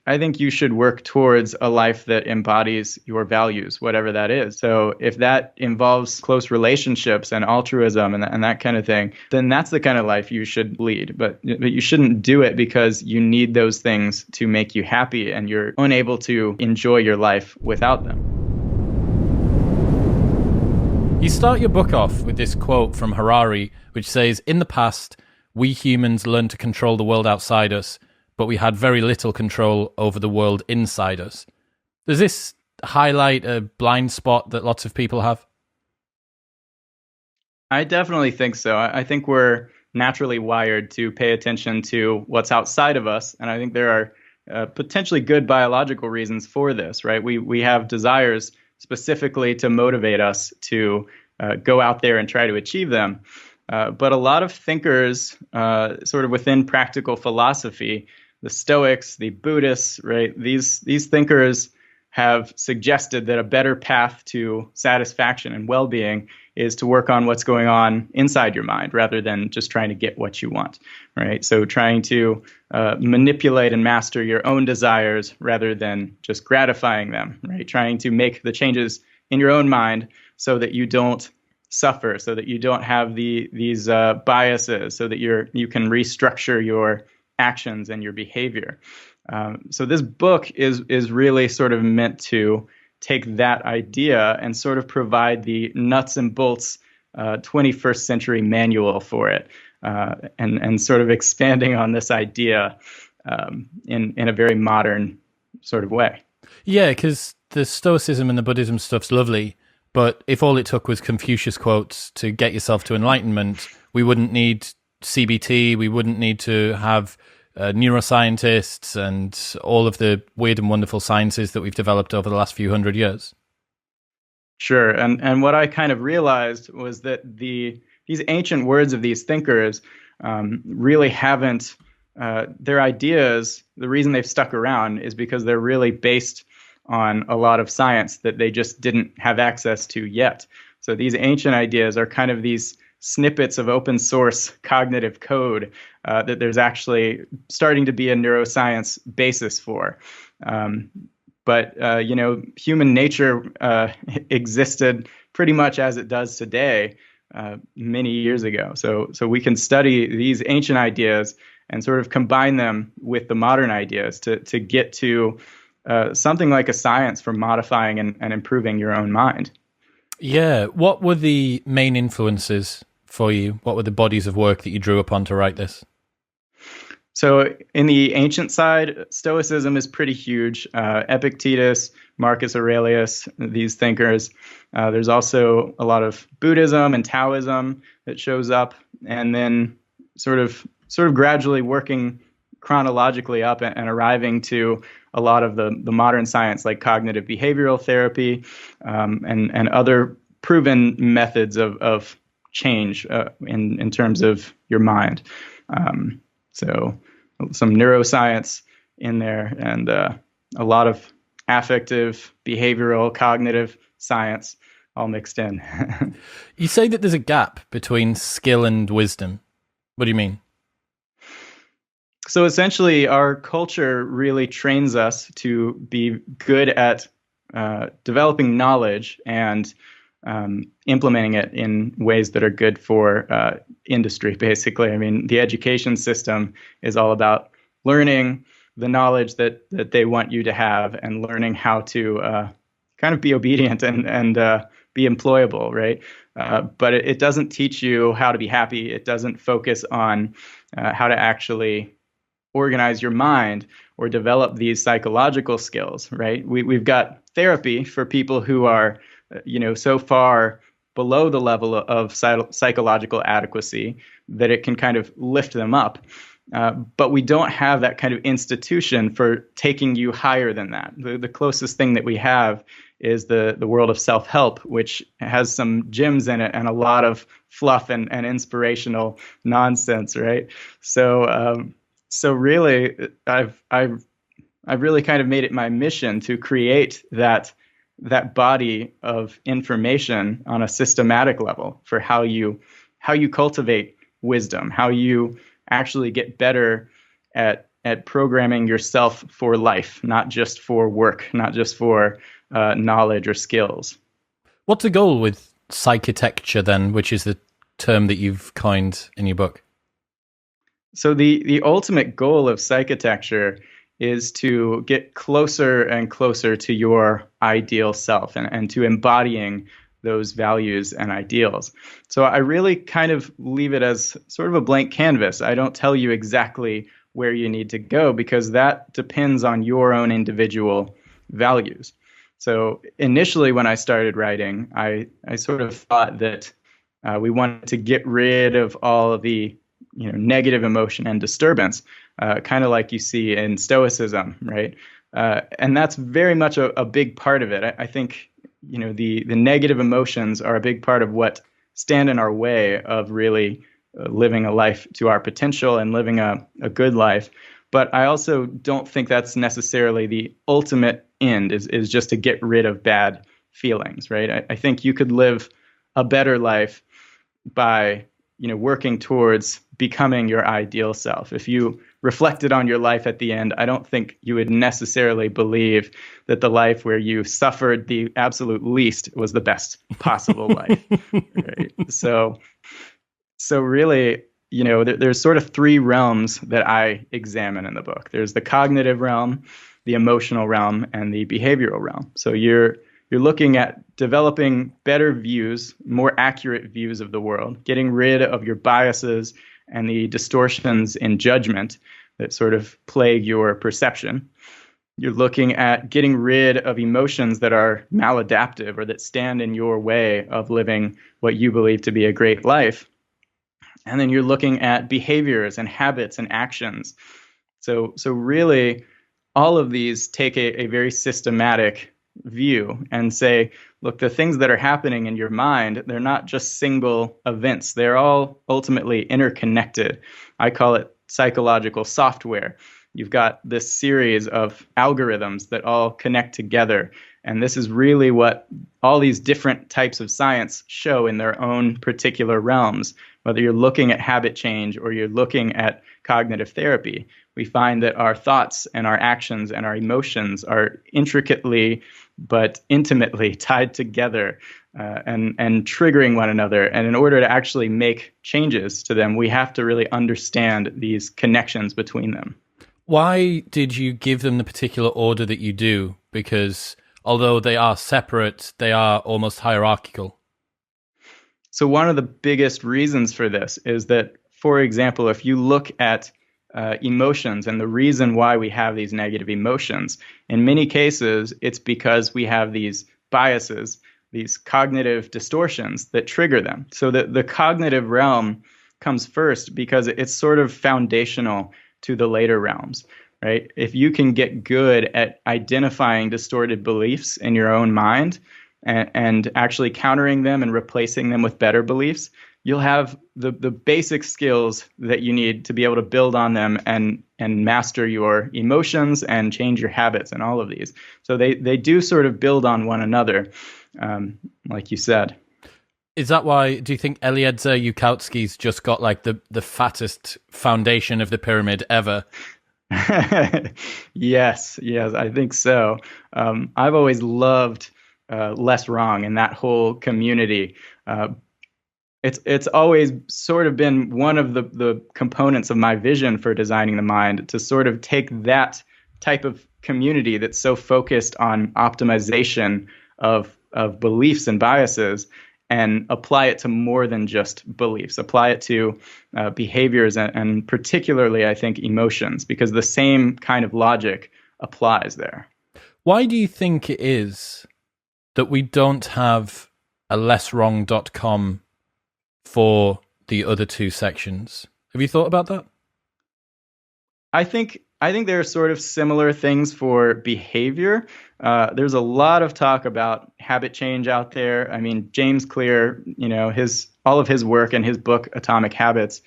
I think you should work towards a life that embodies your values, whatever that is. So if that involves close relationships and altruism and that kind of thing, then that's the kind of life you should lead. But you shouldn't do it because you need those things to make you happy and you're unable to enjoy your life without them. You start your book off with this quote from Harari, which says, "In the past, we humans learned to control the world outside us, but we had very little control over the world inside us." Does this highlight a blind spot that lots of people have? I definitely think so. I think we're naturally wired to pay attention to what's outside of us. And I think there are potentially good biological reasons for this, right? We have desires specifically to motivate us to go out there and try to achieve them. But a lot of thinkers, sort of within practical philosophy, the Stoics, the Buddhists, right? These thinkers have suggested that a better path to satisfaction and well-being is to work on what's going on inside your mind rather than just trying to get what you want, right? So trying to manipulate and master your own desires rather than just gratifying them, right? Trying to make the changes in your own mind so that you don't suffer, so that you don't have these biases, so that you can restructure your actions and your behavior. So this book is really sort of meant to take that idea and sort of provide the nuts and bolts 21st century manual for it, and sort of expanding on this idea in a very modern sort of way. Yeah, because the Stoicism and the Buddhism stuff's lovely, but if all it took was Confucius quotes to get yourself to enlightenment, we wouldn't need CBT, we wouldn't need to have neuroscientists and all of the weird and wonderful sciences that we've developed over the last few hundred years. Sure. And what I kind of realized was that these ancient words of these thinkers really haven't, their ideas, the reason they've stuck around is because they're really based on a lot of science that they just didn't have access to yet. So these ancient ideas are kind of these snippets of open source cognitive code that there's actually starting to be a neuroscience basis for. But human nature existed pretty much as it does today many years ago. So we can study these ancient ideas and sort of combine them with the modern ideas to get to something like a science for modifying and improving your own mind. Yeah. What were the main influences for you? What were the bodies of work that you drew upon to write this? So in the ancient side, Stoicism is pretty huge. Epictetus, Marcus Aurelius, these thinkers. There's also a lot of Buddhism and Taoism that shows up, and then sort of gradually working chronologically up and arriving to a lot of the modern science like cognitive behavioral therapy and other proven methods of change in terms of your mind. So some neuroscience in there and a lot of affective, behavioral, cognitive science all mixed in. You say that there's a gap between skill and wisdom. What do you mean? So essentially, our culture really trains us to be good at developing knowledge and implementing it in ways that are good for industry, basically. I mean, the education system is all about learning the knowledge that they want you to have and learning how to kind of be obedient and be employable, right? But it doesn't teach you how to be happy. It doesn't focus on how to actually organize your mind or develop these psychological skills, right? We've got therapy for people who are so far below the level of psychological adequacy that it can kind of lift them up. But we don't have that kind of institution for taking you higher than that. The closest thing that we have is the world of self-help, which has some gems in it and a lot of fluff and inspirational nonsense, right? So really, I've really kind of made it my mission to create that body of information on a systematic level for how you cultivate wisdom, how you actually get better at at programming yourself for life, not just for work, not just for knowledge or skills. What's the goal with Psychitecture then, which is the term that you've coined in your book? So the ultimate goal of Psychitecture is to get closer and closer to your ideal self and to embodying those values and ideals. So I really kind of leave it as sort of a blank canvas. I don't tell you exactly where you need to go because that depends on your own individual values. So initially when I started writing, I sort of thought that we wanted to get rid of all of the negative emotion and disturbance, kind of like you see in Stoicism, right? And that's very much a big part of it. I think the negative emotions are a big part of what stand in our way of really living a life to our potential and living a good life. But I also don't think that's necessarily the ultimate end is just to get rid of bad feelings, right? I think you could live a better life by working towards becoming your ideal self. If you reflected on your life at the end, I don't think you would necessarily believe that the life where you suffered the absolute least was the best possible life. Right? So really, there's sort of three realms that I examine in the book. There's the cognitive realm, the emotional realm, and the behavioral realm. So you're looking at developing better views, more accurate views of the world, getting rid of your biases and the distortions in judgment that sort of plague your perception. You're looking at getting rid of emotions that are maladaptive or that stand in your way of living what you believe to be a great life. And then you're looking at behaviors and habits and actions. So really, all of these take a very systematic view and say, look, the things that are happening in your mind, they're not just single events. They're all ultimately interconnected. I call it psychological software. You've got this series of algorithms that all connect together. And this is really what all these different types of science show in their own particular realms. Whether you're looking at habit change or you're looking at cognitive therapy, we find that our thoughts and our actions and our emotions are intricately but intimately tied together and triggering one another. And in order to actually make changes to them, we have to really understand these connections between them. Why did you give them the particular order that you do? Because although they are separate, they are almost hierarchical. So one of the biggest reasons for this is that, for example, if you look at emotions and the reason why we have these negative emotions, in many cases, it's because we have these biases, these cognitive distortions that trigger them. So the cognitive realm comes first because it's sort of foundational to the later realms, right? If you can get good at identifying distorted beliefs in your own mind and actually countering them and replacing them with better beliefs, you'll have the basic skills that you need to be able to build on them and master your emotions and change your habits and all of these. So they do sort of build on one another, like you said. Is that why, do you think Eliezer Yudkowsky's just got like the fattest foundation of the pyramid ever? Yes, I think so. I've always loved Less Wrong and that whole community. It's always sort of been one of the components of my vision for designing the mind, to sort of take that type of community that's so focused on optimization of beliefs and biases and apply it to more than just beliefs, apply it to behaviors and particularly, I think, emotions, because the same kind of logic applies there. Why do you think it is that we don't have a lesswrong.com for the other two sections? Have you thought about that? I think there are sort of similar things for behavior. There's a lot of talk about habit change out there. I mean, James Clear, all of his work and his book Atomic Habits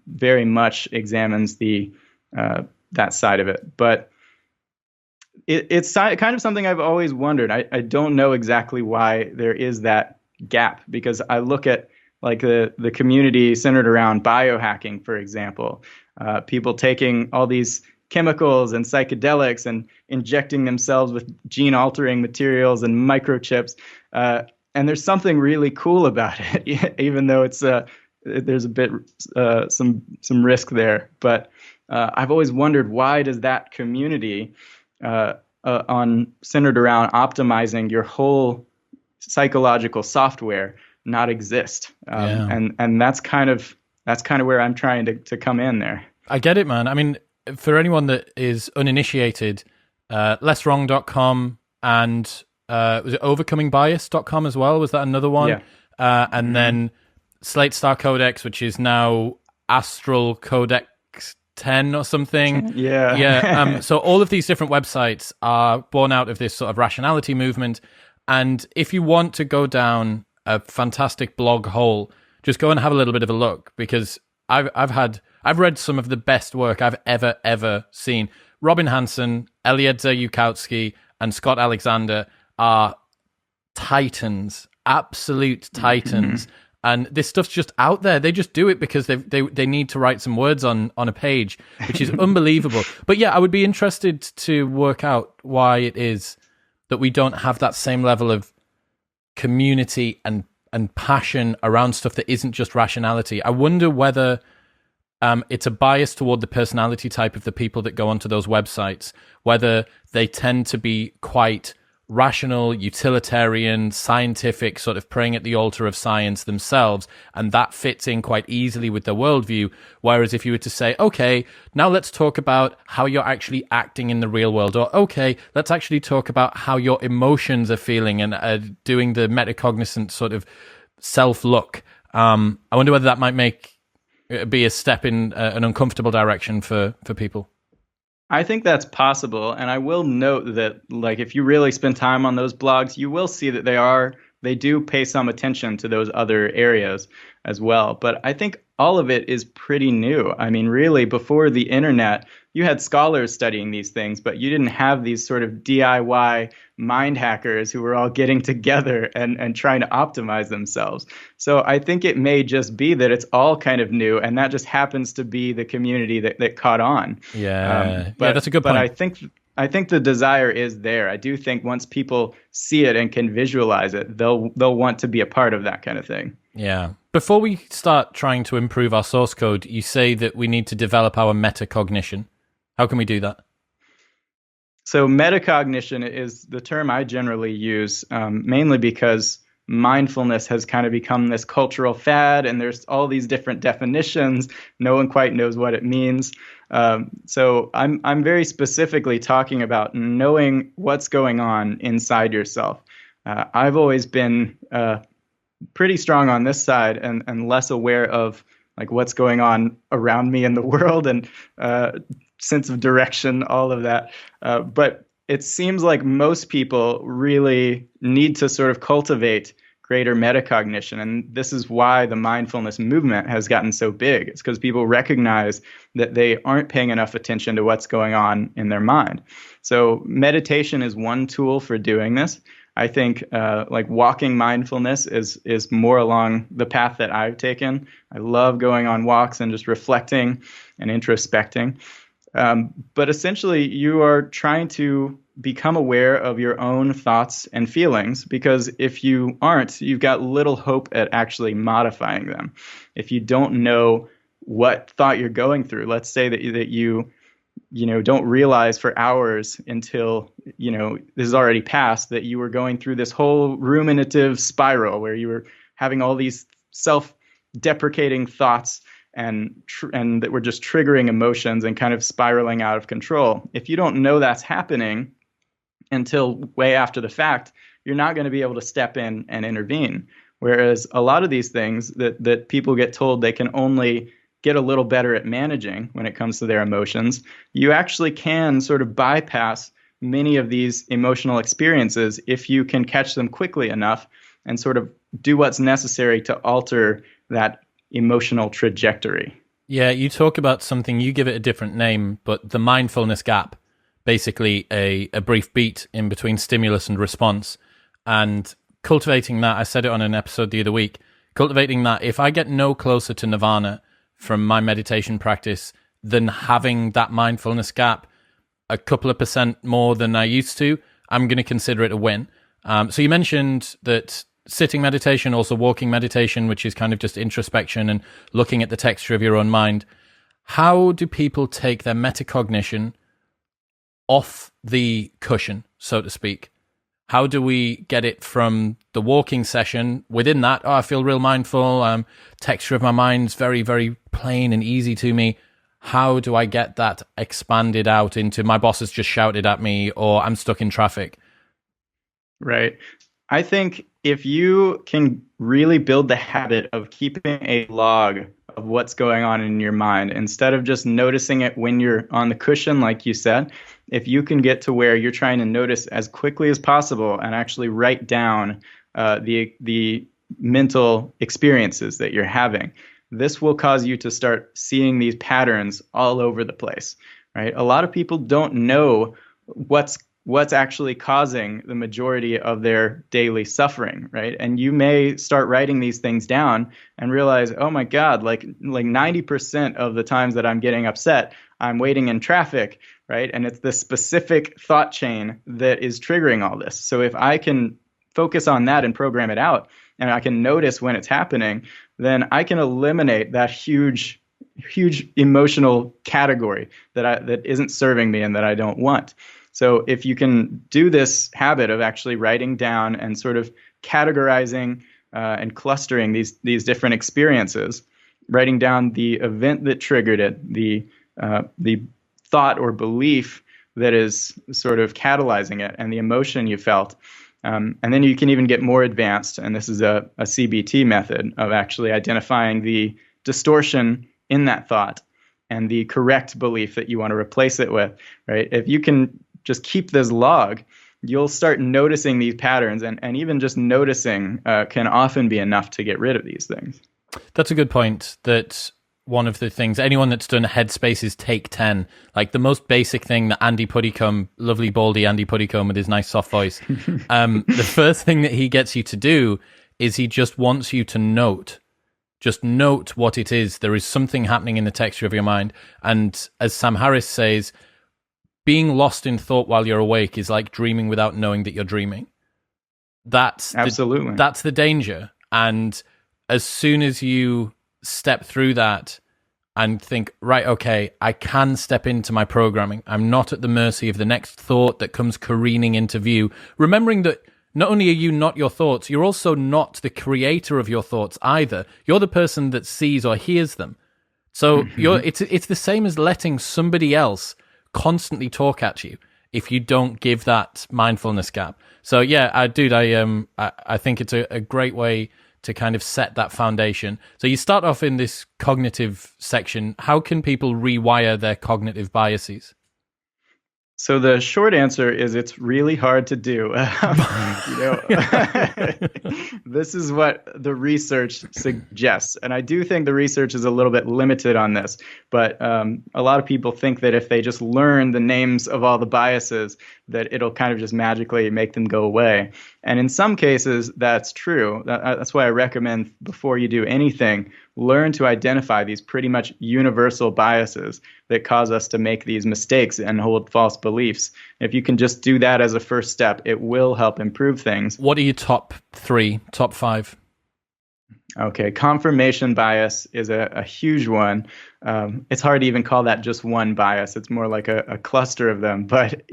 very much examines that side of it. But it's kind of something I've always wondered. I don't know exactly why there is that gap, because I look at like the community centered around biohacking, for example, people taking all these chemicals and psychedelics and injecting themselves with gene-altering materials and microchips. And there's something really cool about it, even though there's a bit some risk there. But I've always wondered, why does that community centered around optimizing your whole psychological software not exist? And that's kind of where I'm trying to come in there. I get it, man. I mean, for anyone that is uninitiated, lesswrong.com and was it overcomingbias.com as well? Was that another one? Yeah. And then Slate Star Codex, which is now Astral Codex 10 or something. Yeah. So all of these different websites are born out of this sort of rationality movement. And if you want to go down a fantastic blog hole, just go and have a little bit of a look, because I've read some of the best work I've ever seen. Robin Hanson, Eliezer Yudkowsky, and Scott Alexander are titans, absolute titans. And this stuff's just out there. They just do it because they need to write some words on a page, which is unbelievable. But yeah, I would be interested to work out why it is that we don't have that same level of community and passion around stuff that isn't just rationality. I wonder whether it's a bias toward the personality type of the people that go onto those websites, whether they tend to be quite rational, utilitarian, scientific, sort of praying at the altar of science themselves, and that fits in quite easily with their worldview. Whereas if you were to say, okay, now let's talk about how you're actually acting in the real world, or okay, let's actually talk about how your emotions are feeling, and doing the metacognition sort of self-look. I wonder whether that might be a step in an uncomfortable direction for people. I think that's possible, and I will note that, like, if you really spend time on those blogs, you will see that they do pay some attention to those other areas as well. But I think all of it is pretty new. I mean, really, before the internet, you had scholars studying these things, but you didn't have these sort of DIY mind hackers who were all getting together and trying to optimize themselves. So I think it may just be that it's all kind of new, and that just happens to be the community that caught on. Yeah, that's a good point. But I think the desire is there. I do think once people see it and can visualize it, they'll want to be a part of that kind of thing. Yeah. Before we start trying to improve our source code, you say that we need to develop our metacognition. How can we do that? So metacognition is the term I generally use, mainly because mindfulness has kind of become this cultural fad, and there's all these different definitions. No one quite knows what it means. So I'm very specifically talking about knowing what's going on inside yourself. I've always been pretty strong on this side, and less aware of like what's going on around me in the world, and sense of direction, all of that. But it seems like most people really need to sort of cultivate greater metacognition. And this is why the mindfulness movement has gotten so big. It's because people recognize that they aren't paying enough attention to what's going on in their mind. So meditation is one tool for doing this. I think like walking mindfulness is more along the path that I've taken. I love going on walks and just reflecting and introspecting. But essentially, you are trying to become aware of your own thoughts and feelings, because if you aren't, you've got little hope at actually modifying them. If you don't know what thought you're going through, let's say that you don't realize for hours until, this is already past, that you were going through this whole ruminative spiral where you were having all these self-deprecating thoughts and that were just triggering emotions and kind of spiraling out of control. If you don't know that's happening until way after the fact, you're not going to be able to step in and intervene. Whereas a lot of these things that people get told they can only get a little better at managing when it comes to their emotions, you actually can sort of bypass many of these emotional experiences if you can catch them quickly enough and sort of do what's necessary to alter that emotional trajectory. Yeah, you talk about something, you give it a different name, but the mindfulness gap, basically a brief beat in between stimulus and response. And cultivating that, I said it on an episode the other week, cultivating that, if I get no closer to nirvana from my meditation practice than having that mindfulness gap a couple of percent more than I used to, I'm going to consider it a win. So you mentioned that sitting meditation, also walking meditation, which is kind of just introspection and looking at the texture of your own mind. How do people take their metacognition off the cushion, so to speak? How do we get it from the walking session within that? Oh, I feel real mindful. Texture of my mind's very, very plain and easy to me. How do I get that expanded out into my boss has just shouted at me, or I'm stuck in traffic? Right. I think if you can really build the habit of keeping a log of what's going on in your mind, instead of just noticing it when you're on the cushion, like you said, if you can get to where you're trying to notice as quickly as possible and actually write down the mental experiences that you're having, this will cause you to start seeing these patterns all over the place, right? A lot of people don't know what's actually causing the majority of their daily suffering, right? And you may start writing these things down and realize, oh my God, like 90% of the times that I'm getting upset, I'm waiting in traffic, right? And it's the specific thought chain that is triggering all this. So if I can focus on that and program it out, and I can notice when it's happening, then I can eliminate that huge emotional category that isn't serving me and that I don't want. So if you can do this habit of actually writing down and sort of categorizing and clustering these different experiences, writing down the event that triggered it, the thought or belief that is sort of catalyzing it, and the emotion you felt. And then you can even get more advanced, and this is a CBT method of actually identifying the distortion in that thought and the correct belief that you want to replace it with, right? If you can just keep this log, you'll start noticing these patterns, and even just noticing can often be enough to get rid of these things. That's a good point. That one of the things, anyone that's done Headspace's Take 10, like the most basic thing that Andy Puddicombe, lovely baldy Andy Puddicombe with his nice soft voice, the first thing that he gets you to do is he just wants you to note what it is. There is something happening in the texture of your mind. And as Sam Harris says, being lost in thought while you're awake is like dreaming without knowing that you're dreaming. Absolutely. That's the danger. And as soon as you step through that and think, right, okay, I can step into my programming. I'm not at the mercy of the next thought that comes careening into view. Remembering that not only are you not your thoughts, you're also not the creator of your thoughts either. You're the person that sees or hears them. So it's the same as letting somebody else constantly talk at you if you don't give that mindfulness gap. So yeah, I think it's a great way to kind of set that foundation. So you start off in this cognitive section. How can people rewire their cognitive biases? So the short answer is it's really hard to do. This is what the research suggests. And I do think the research is a little bit limited on this. But a lot of people think that if they just learn the names of all the biases, that it'll kind of just magically make them go away. And in some cases, that's true. That's why I recommend before you do anything, learn to identify these pretty much universal biases that cause us to make these mistakes and hold false beliefs. If you can just do that as a first step, it will help improve things. What are your top 3, top 5? Okay, confirmation bias is a huge one. It's hard to even call that just one bias. It's more like a cluster of them. But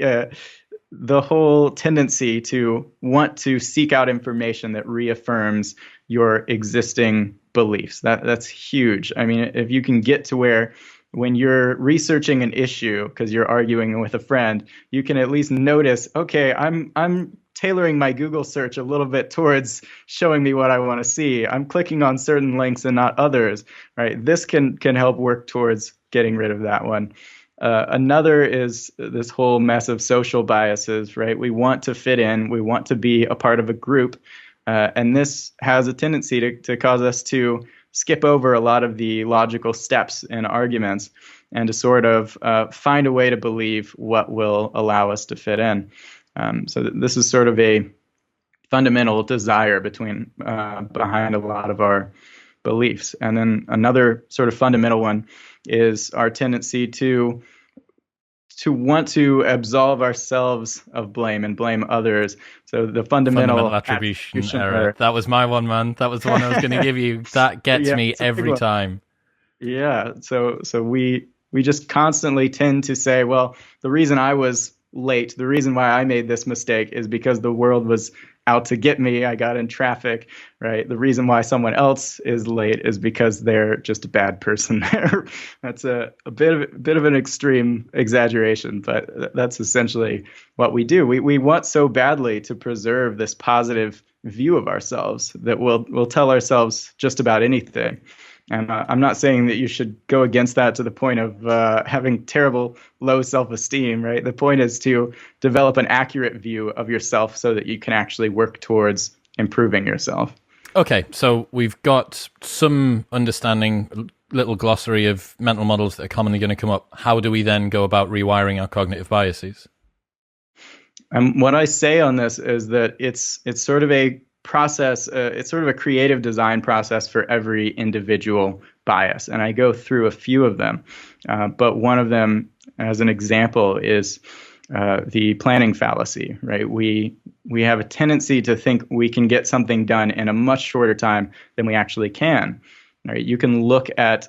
the whole tendency to want to seek out information that reaffirms your existing beliefs, that's huge. I mean, if you can get to where when you're researching an issue because you're arguing with a friend, you can at least notice, okay, I'm tailoring my Google search a little bit towards showing me what I want to see. I'm clicking on certain links and not others, right? This can help work towards getting rid of that one. Another is this whole mess of social biases, right? We want to fit in. We want to be a part of a group. And this has a tendency to cause us to skip over a lot of the logical steps in arguments and to sort of find a way to believe what will allow us to fit in. So this is sort of a fundamental desire behind a lot of our beliefs. And then another sort of fundamental one is our tendency to want to absolve ourselves of blame and blame others. So the fundamental attribution error. That was my one, man. That was the one I was going to give you. That gets me every time. Yeah. So we just constantly tend to say, well, the reason I was late, the reason why I made this mistake is because the world was out to get me. I got in traffic, right? The reason why someone else is late is because they're just a bad person there. That's a bit of an extreme exaggeration, but that's essentially what we do. We want so badly to preserve this positive view of ourselves that we'll tell ourselves just about anything. And I'm not saying that you should go against that to the point of having terrible low self-esteem, right? The point is to develop an accurate view of yourself so that you can actually work towards improving yourself. Okay, so we've got some understanding, little glossary of mental models that are commonly going to come up. How do we then go about rewiring our cognitive biases? What I say on this is that it's sort of a process, it's sort of a creative design process for every individual bias. And I go through a few of them. But one of them, as an example, is the planning fallacy, right? We have a tendency to think we can get something done in a much shorter time than we actually can, right? You can look at,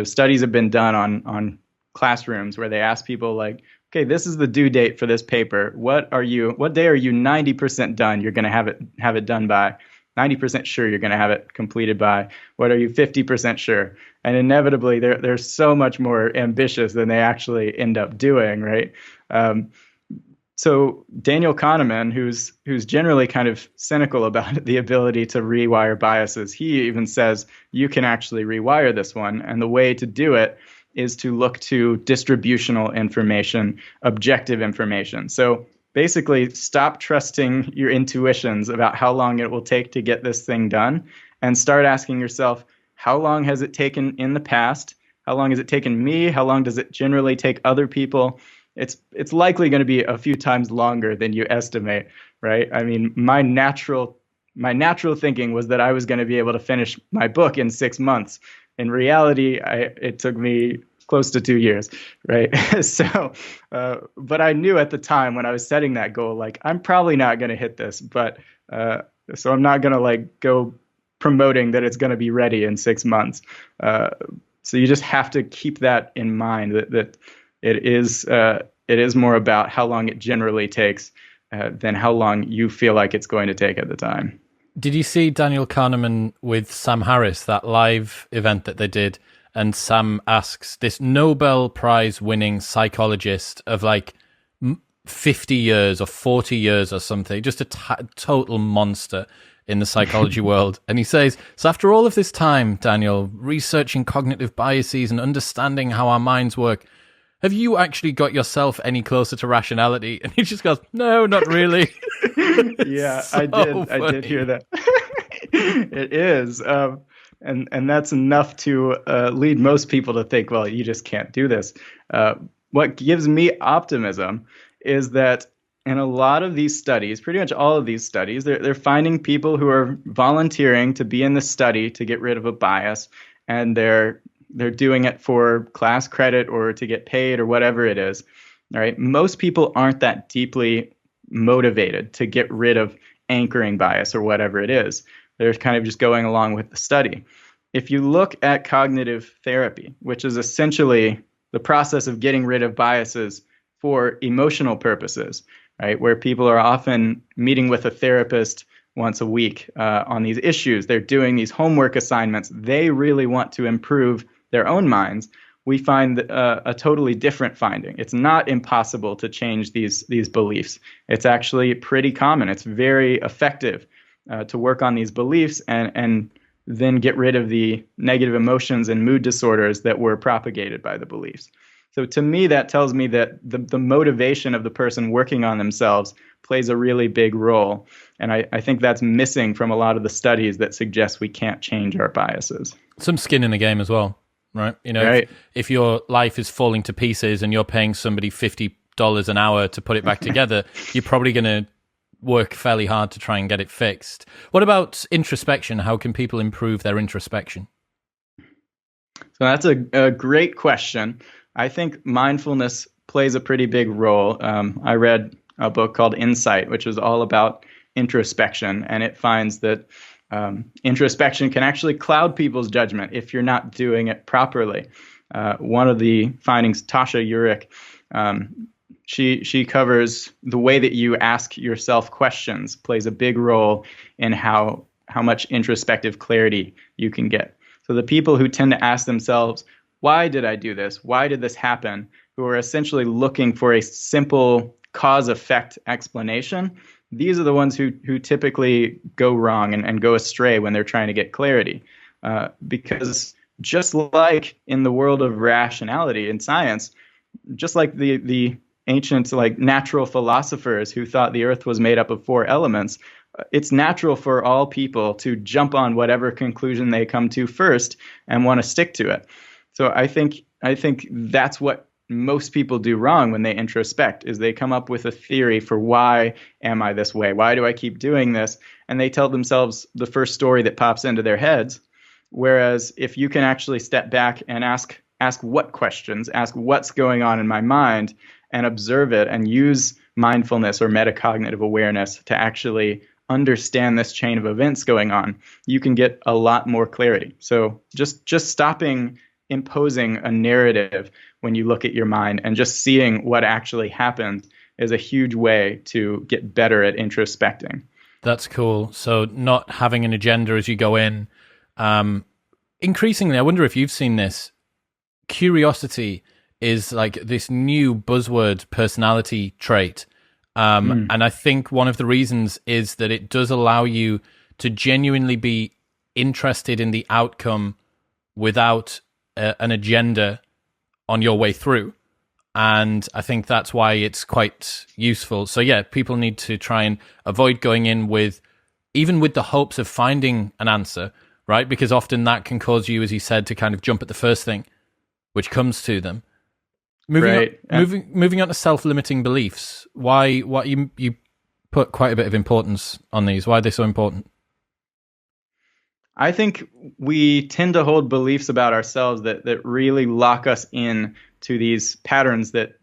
studies have been done on classrooms where they ask people like, okay, this is the due date for this paper. What day are you 90% done? You're going to have it done by 90% sure you're going to have it completed by. What are you 50% sure? And inevitably, they're so much more ambitious than they actually end up doing, right? So Daniel Kahneman, who's generally kind of cynical about the ability to rewire biases, he even says you can actually rewire this one, and the way to do it is to look to distributional information, objective information. So basically, stop trusting your intuitions about how long it will take to get this thing done and start asking yourself, how long has it taken in the past? How long has it taken me? How long does it generally take other people? It's likely going to be a few times longer than you estimate, right? I mean, my natural thinking was that I was going to be able to finish my book in 6 months. In reality, it took me close to 2 years, right? So, but I knew at the time when I was setting that goal, like, I'm probably not going to hit this, but so I'm not going to like go promoting that it's going to be ready in 6 months. So you just have to keep that in mind, that it is more about how long it generally takes than how long you feel like it's going to take at the time. Did you see Daniel Kahneman with Sam Harris, that live event that they did? And Sam asks this Nobel Prize winning psychologist of like 50 years or 40 years or something, just a total monster in the psychology world. And he says, so after all of this time, Daniel, researching cognitive biases and understanding how our minds work, have you actually got yourself any closer to rationality? And he just goes, no, not really. Yeah, so I did hear that. It is. And that's enough to lead most people to think, well, you just can't do this. What gives me optimism is that in a lot of these studies, pretty much all of these studies, they're finding people who are volunteering to be in the study to get rid of a bias, and they're doing it for class credit or to get paid or whatever it is. All right. Most people aren't that deeply motivated to get rid of anchoring bias or whatever it is. They're kind of just going along with the study. If you look at cognitive therapy, which is essentially the process of getting rid of biases for emotional purposes, right, where people are often meeting with a therapist once a week on these issues, they're doing these homework assignments, they really want to improve their own minds, we find a totally different finding. It's not impossible to change these beliefs. It's actually pretty common. It's very effective to work on these beliefs and then get rid of the negative emotions and mood disorders that were propagated by the beliefs. So to me, that tells me that the motivation of the person working on themselves plays a really big role. And I think that's missing from a lot of the studies that suggest we can't change our biases. Some skin in the game as well, right? You know, right. If your life is falling to pieces and you're paying somebody $50 an hour to put it back together, you're probably going to work fairly hard to try and get it fixed. What about introspection? How can people improve their introspection? So that's a great question. I think mindfulness plays a pretty big role. I read a book called Insight, which is all about introspection, and it finds that introspection can actually cloud people's judgment if you're not doing it properly. One of the findings, Tasha Eurich, she covers the way that you ask yourself questions plays a big role in how much introspective clarity you can get. So the people who tend to ask themselves, why did I do this? Why did this happen? Who are essentially looking for a simple cause-effect explanation, these are the ones who typically go wrong and go astray when they're trying to get clarity. Because just like in the world of rationality in science, just like the ancient natural philosophers who thought the earth was made up of 4 elements, it's natural for all people to jump on whatever conclusion they come to first and want to stick to it. So I think that's what most people do wrong when they introspect, is they come up with a theory for why am I this way? Why do I keep doing this? And they tell themselves the first story that pops into their heads. Whereas if you can actually step back and ask what questions, ask what's going on in my mind and observe it and use mindfulness or metacognitive awareness to actually understand this chain of events going on, you can get a lot more clarity. So just stopping imposing a narrative when you look at your mind and just seeing what actually happened is a huge way to get better at introspecting. That's cool. So not having an agenda as you go in. Increasingly, I wonder if you've seen this, curiosity is like this new buzzword personality trait. And I think one of the reasons is that it does allow you to genuinely be interested in the outcome without an agenda on your way through. And I think that's why it's quite useful. So yeah, people need to try and avoid going in with the hopes of finding an answer, right? Because often that can cause you, as you said, to kind of jump at the first thing which comes to them. Moving on to self-limiting beliefs. Why you put quite a bit of importance on these. Why are they so important? I think we tend to hold beliefs about ourselves that really lock us in to these patterns that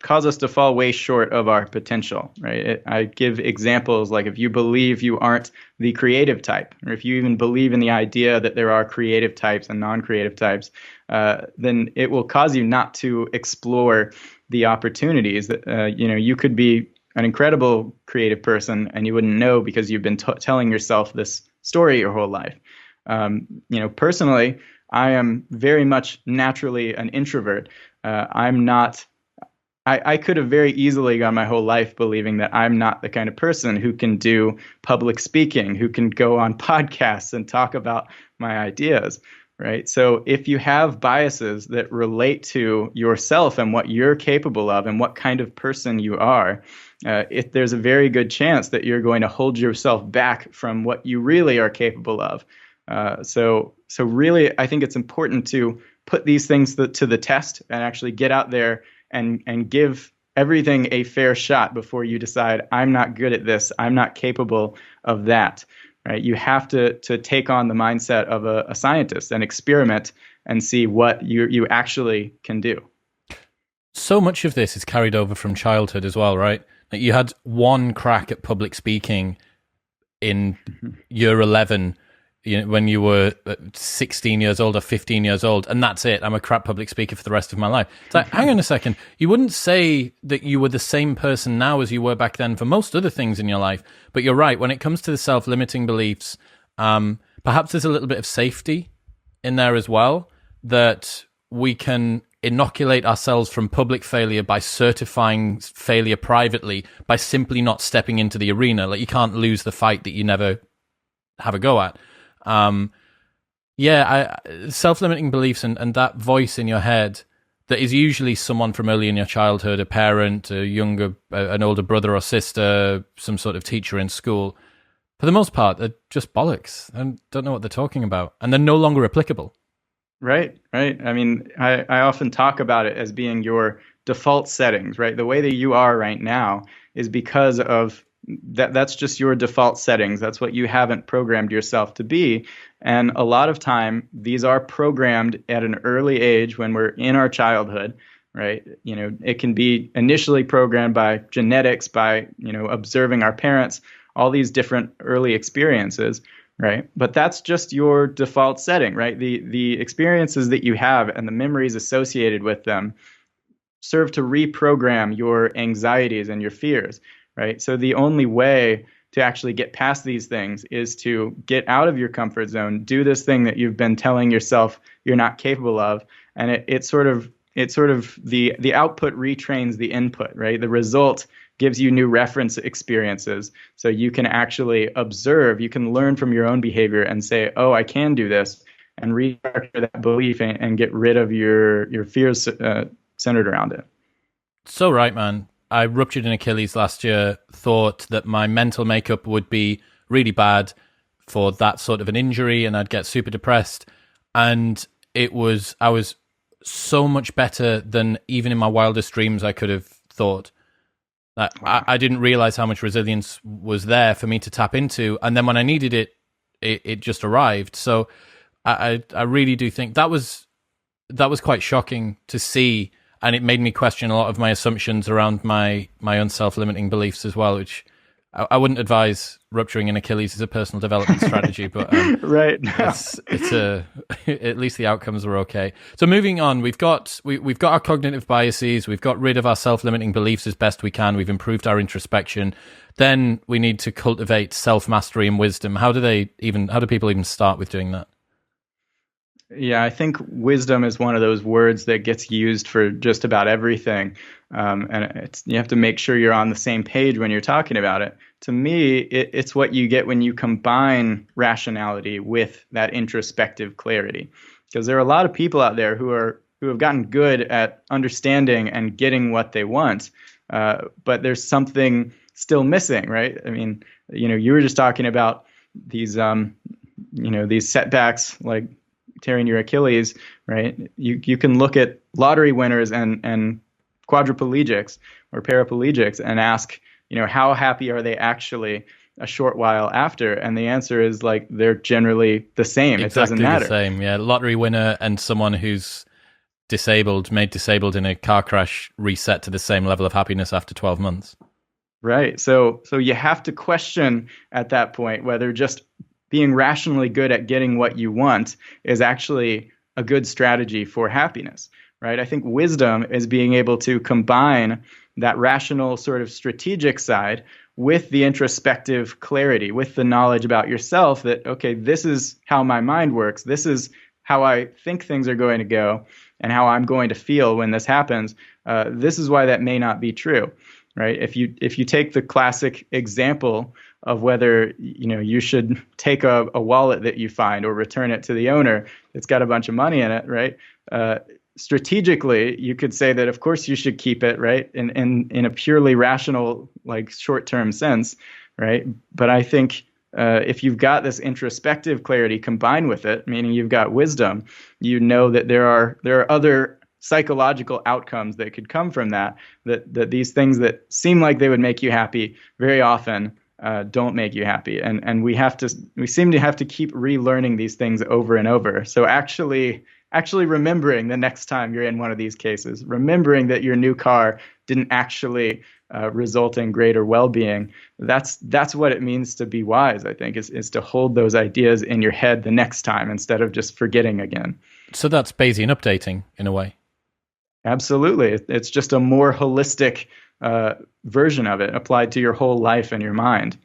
cause us to fall way short of our potential, right? I give examples like if you believe you aren't the creative type, or if you even believe in the idea that there are creative types and non-creative types, then it will cause you not to explore the opportunities that, you could be an incredible creative person and you wouldn't know because you've been telling yourself this story your whole life. Personally, I am very much naturally an introvert. I could have very easily gone my whole life believing that I'm not the kind of person who can do public speaking, who can go on podcasts and talk about my ideas, right? So if you have biases that relate to yourself and what you're capable of and what kind of person you are, there's a very good chance that you're going to hold yourself back from what you really are capable of. So really, I think it's important to put these things to the test and actually get out there and give everything a fair shot before you decide, I'm not good at this, I'm not capable of that, right? You have to take on the mindset of a scientist and experiment and see what you actually can do. So much of this is carried over from childhood as well, right? Like you had one crack at public speaking in year 11, when you were 16 years old or 15 years old, and that's it. I'm a crap public speaker for the rest of my life. It's like, hang on a second. You wouldn't say that you were the same person now as you were back then for most other things in your life. But you're right. When it comes to the self-limiting beliefs, perhaps there's a little bit of safety in there as well, that we can inoculate ourselves from public failure by certifying failure privately by simply not stepping into the arena. Like you can't lose the fight that you never have a go at. Self-limiting beliefs and that voice in your head that is usually someone from early in your childhood, a parent, an older brother or sister, some sort of teacher in school. For the most part, they're just bollocks and don't know what they're talking about, and they're no longer applicable. Right. I mean, I often talk about it as being your default settings, right? The way that you are right now is because of that. That's just your default settings. That's what you haven't programmed yourself to be. And a lot of time, these are programmed at an early age when we're in our childhood, right? It can be initially programmed by genetics, by, observing our parents, all these different early experiences, right? But that's just your default setting, right? The experiences that you have and the memories associated with them serve to reprogram your anxieties and your fears, right? So the only way to actually get past these things is to get out of your comfort zone, do this thing that you've been telling yourself you're not capable of, and it sort of the output retrains the input, right? The result gives you new reference experiences. So you can actually observe, you can learn from your own behavior and say, oh, I can do this, and restructure that belief and get rid of your fears centered around it. So right, man. I ruptured an Achilles last year, thought that my mental makeup would be really bad for that sort of an injury, and I'd get super depressed. And I was so much better than even in my wildest dreams I could have thought. Wow. I didn't realize how much resilience was there for me to tap into. And then when I needed it, it just arrived. So I really do think that was quite shocking to see. And it made me question a lot of my assumptions around my own self-limiting beliefs as well, which I wouldn't advise rupturing an Achilles as a personal development strategy, but right. it's at least the outcomes were okay. So moving on, we've got our cognitive biases, we've got rid of our self-limiting beliefs as best we can, we've improved our introspection. Then we need to cultivate self-mastery and wisdom. How do people even start with doing that? Yeah, I think wisdom is one of those words that gets used for just about everything. And you have to make sure you're on the same page when you're talking about it. To me, it's what you get when you combine rationality with that introspective clarity. Because there are a lot of people out there who have gotten good at understanding and getting what they want, but there's something still missing, right? I mean, you were just talking about these setbacks like tearing your Achilles, right? You can look at lottery winners and quadriplegics or paraplegics and ask, how happy are they actually a short while after? And the answer is like they're generally the same. Exactly, it doesn't matter. The same, yeah. Lottery winner and someone who's made disabled in a car crash reset to the same level of happiness after 12 months. Right. So you have to question at that point whether just being rationally good at getting what you want is actually a good strategy for happiness, right? I think wisdom is being able to combine that rational sort of strategic side with the introspective clarity, with the knowledge about yourself that, okay, this is how my mind works. This is how I think things are going to go and how I'm going to feel when this happens. This is why that may not be true, right? If you take the classic example of whether you should take a wallet that you find or return it to the owner that's got a bunch of money in it, right? Strategically, you could say that of course you should keep it, right? In a purely rational, like short-term sense, right? But I think if you've got this introspective clarity combined with it, meaning you've got wisdom, you know that there are other psychological outcomes that could come from that these things that seem like they would make you happy very often don't make you happy, and we seem to have to keep relearning these things over and over. So actually remembering the next time you're in one of these cases, remembering that your new car didn't actually result in greater well-being, that's what it means to be wise, I think, is to hold those ideas in your head the next time instead of just forgetting again. So that's Bayesian updating in a way. Absolutely. It's just a more holistic version of it applied to your whole life and your mind.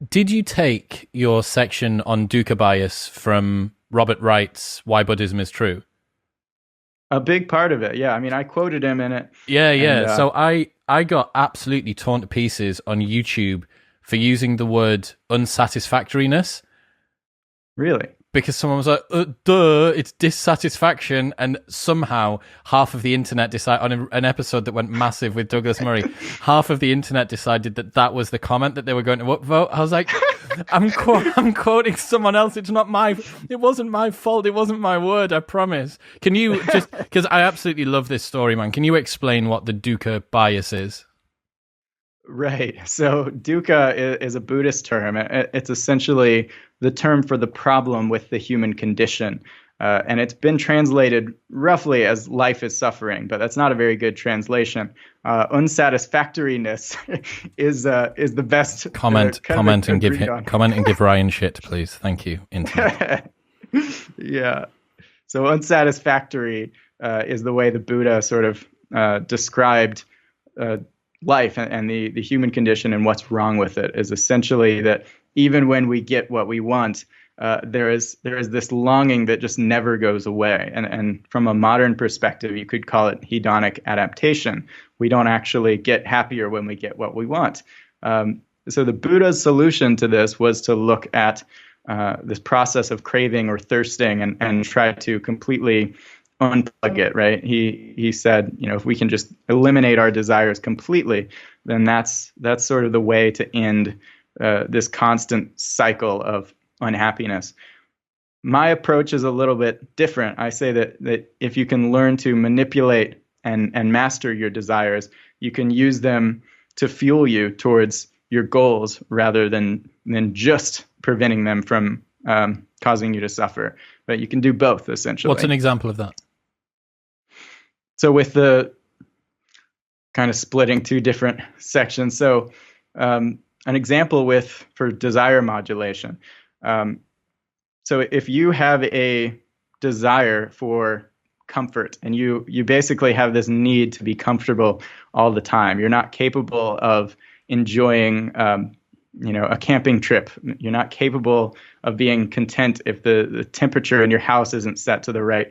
Did you take your section on Dukkha bias from Robert Wright's Why Buddhism is True? A big part of it, yeah. I mean, I quoted him in it. Yeah. And, so I got absolutely torn to pieces on YouTube for using the word unsatisfactoriness. Really? Because someone was like, duh, it's dissatisfaction. And somehow half of the internet decided, on an episode that went massive with Douglas Murray, half of the internet decided that was the comment that they were going to upvote. I was like, I'm quoting someone else. It wasn't my fault. It wasn't my word. I promise. Can you just, because I absolutely love this story, man. Can you explain what the Dukkha bias is? Right. So dukkha is a Buddhist term. It's essentially the term for the problem with the human condition. And it's been translated roughly as life is suffering, but that's not a very good translation. Unsatisfactoriness is the best comment and give Ryan shit, please. Thank you, internet. Yeah. So unsatisfactory is the way the Buddha sort of described life and the human condition, and what's wrong with it is essentially that even when we get what we want, there is this longing that just never goes away. And from a modern perspective, you could call it hedonic adaptation. We don't actually get happier when we get what we want. So the Buddha's solution to this was to look at this process of craving or thirsting and try to completely unplug it, right? He said, if we can just eliminate our desires completely, then that's sort of the way to end this constant cycle of unhappiness. My approach is a little bit different. I say that if you can learn to manipulate and master your desires, you can use them to fuel you towards your goals rather than just preventing them from causing you to suffer. But you can do both, essentially. What's an example of that? So with the kind of splitting two different sections. So an example for desire modulation. So if you have a desire for comfort and you basically have this need to be comfortable all the time, you're not capable of enjoying a camping trip. You're not capable of being content if the temperature in your house isn't set to the right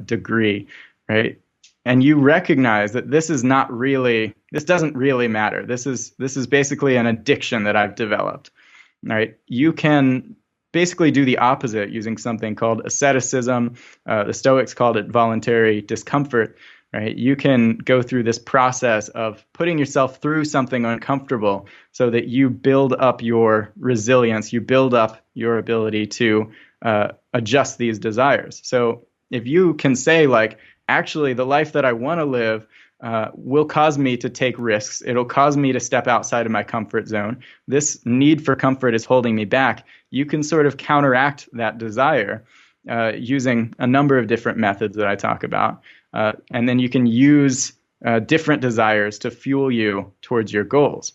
degree, right? And you recognize that this doesn't really matter. This is basically an addiction that I've developed, right? You can basically do the opposite using something called asceticism. The Stoics called it voluntary discomfort, right? You can go through this process of putting yourself through something uncomfortable so that you build up your resilience, you build up your ability to adjust these desires. So if you can say, like, actually, the life that I want to live will cause me to take risks. It'll cause me to step outside of my comfort zone. This need for comfort is holding me back. You can sort of counteract that desire using a number of different methods that I talk about. And then you can use different desires to fuel you towards your goals.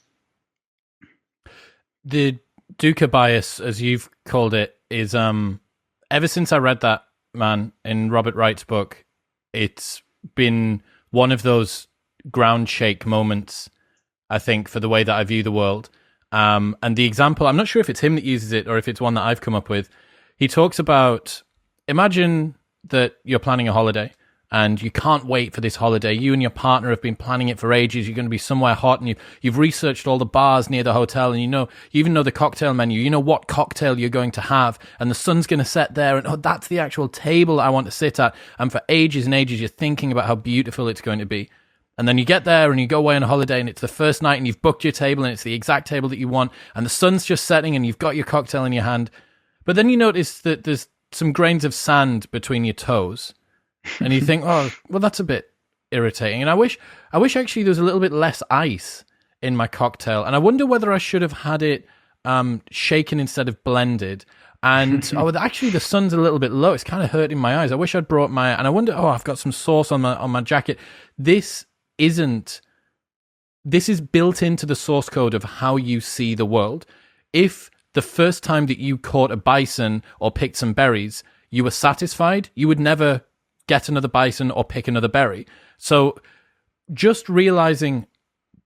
The Dukkha bias, as you've called it, is ever since I read that, man, in Robert Wright's book, it's been one of those ground shake moments, I think, for the way that I view the world. And the example, I'm not sure if it's him that uses it or if it's one that I've come up with. He talks about, imagine that you're planning a holiday and you can't wait for this holiday. You and your partner have been planning it for ages. You're going to be somewhere hot, and you've researched all the bars near the hotel, and you even know the cocktail menu. You know what cocktail you're going to have, and the sun's going to set there, and that's the actual table I want to sit at. And for ages and ages, you're thinking about how beautiful it's going to be. And then you get there and you go away on a holiday, and it's the first night, and you've booked your table, and it's the exact table that you want, and the sun's just setting, and you've got your cocktail in your hand. But then you notice that there's some grains of sand between your toes. And you think, oh, well, that's a bit irritating. And I wish actually there was a little bit less ice in my cocktail. And I wonder whether I should have had it shaken instead of blended. And actually the sun's a little bit low. It's kind of hurting my eyes. I wish I'd brought and I wonder, I've got some sauce on my jacket. This is built into the source code of how you see the world. If the first time that you caught a bison or picked some berries, you were satisfied, you would never get another bison or pick another berry. So just realizing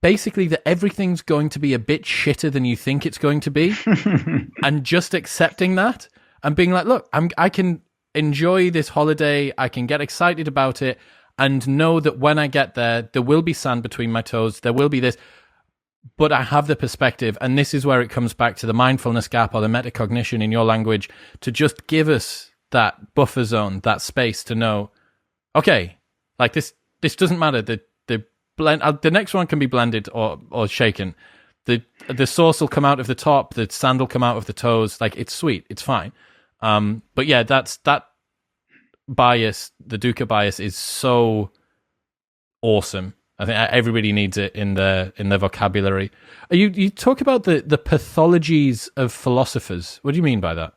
basically that everything's going to be a bit shitter than you think it's going to be and just accepting that and being like, look, I can enjoy this holiday. I can get excited about it and know that when I get there will be sand between my toes. There will be this, but I have the perspective. And this is where it comes back to the mindfulness gap or the metacognition in your language, to just give us that buffer zone, that space to know, okay, like this doesn't matter. The next one can be blended or shaken. The sauce will come out of the top, the sand will come out of the toes. Like, it's sweet, it's fine. But yeah, that bias, the Dukkha bias, is so awesome. I think everybody needs it in their vocabulary. You talk about the pathologies of philosophers. What do you mean by that?